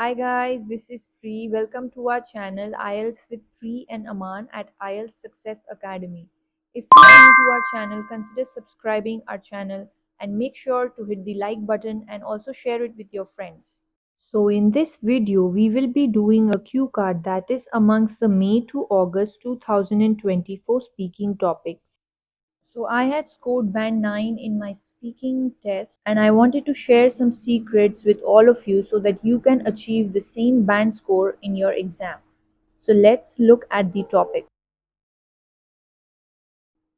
Hi guys, this is Pri. Welcome to our channel IELTS with Pri and Aman at IELTS Success Academy. If you are new to our channel, consider subscribing our channel and make sure to hit the like button and also share it with your friends. So in this video, we will be doing a cue card that is amongst the May to August 2024 speaking topics. So I had scored band 9 in my speaking test and I wanted to share some secrets with all of you so that you can achieve the same band score in your exam. So let's look at the topic.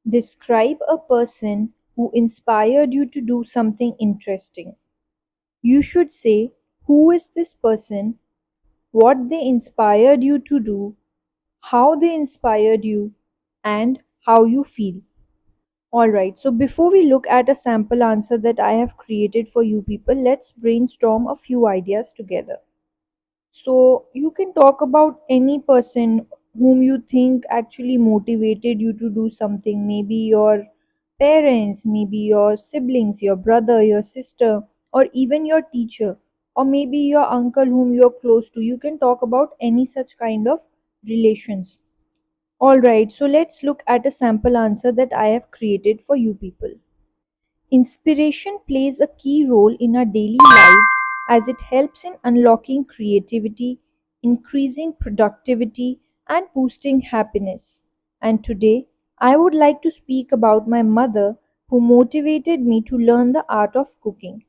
Describe a person who inspired you to do something interesting. You should say who is this person, what they inspired you to do, how they inspired you, and how you feel. Alright, so before we look at a sample answer that I have created for you people, let's brainstorm a few ideas together. So you can talk about any person whom you think actually motivated you to do something. Maybe your parents, maybe your siblings, your brother, your sister, or even your teacher, or maybe your uncle whom you're close to. You can talk about any such kind of relations. Alright, so let's look at a sample answer that I have created for you people. Inspiration plays a key role in our daily lives as it helps in unlocking creativity, increasing productivity, and boosting happiness. And today, I would like to speak about my mother who motivated me to learn the art of cooking.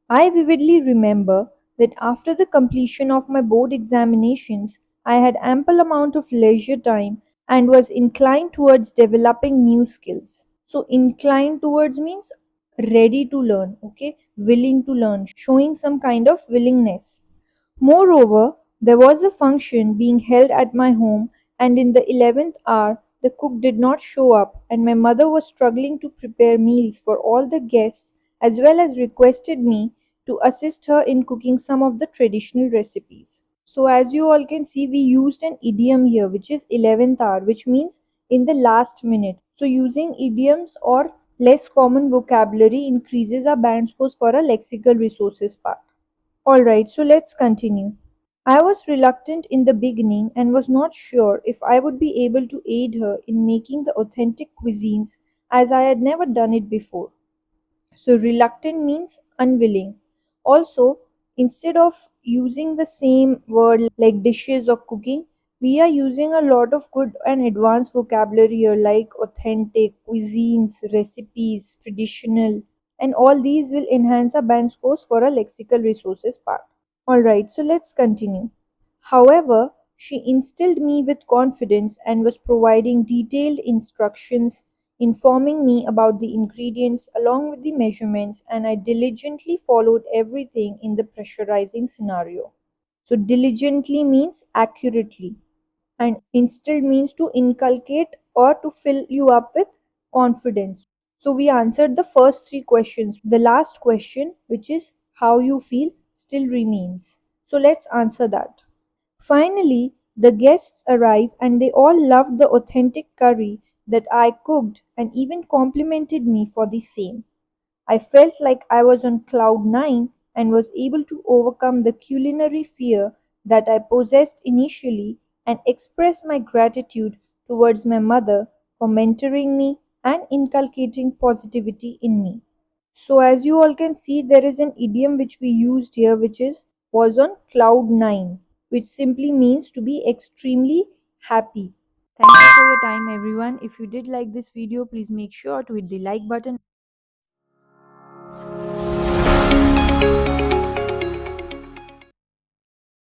I vividly remember that after the completion of my board examinations, I had ample amount of leisure time and was inclined towards developing new skills. So inclined towards means ready to learn, okay? Willing to learn, showing some kind of willingness. Moreover, there was a function being held at my home, and in the 11th hour, the cook did not show up, and my mother was struggling to prepare meals for all the guests, as well as requested me to assist her in cooking some of the traditional recipes. So, as you all can see, we used an idiom here, which is 11th hour, which means in the last minute. So, using idioms or less common vocabulary increases our band scores for a lexical resources part. Alright, so let's continue. I was reluctant in the beginning and was not sure if I would be able to aid her in making the authentic cuisines as I had never done it before. So, reluctant means unwilling. Also, instead of using the same word like dishes or cooking, we are using a lot of good and advanced vocabulary here like authentic, cuisines, recipes, traditional, and all these will enhance our band scores for a lexical resources part. Alright, so let's continue. However, she instilled me with confidence and was providing detailed instructions, informing me about the ingredients along with the measurements, and I diligently followed everything in the pressurizing scenario. So, diligently means accurately, and instilled means to inculcate or to fill you up with confidence. So we answered the first three questions. The last question, which is how you feel, still remains. So let's answer that. Finally, the guests arrived and they all loved the authentic curry that I cooked and even complimented me for the same. I felt like I was on cloud nine and was able to overcome the culinary fear that I possessed initially and express my gratitude towards my mother for mentoring me and inculcating positivity in me. So, as you all can see, there is an idiom which we used here, which is was on cloud nine, which simply means to be extremely happy. Thank you for your time, everyone. If you did like this video, please make sure to hit the like button.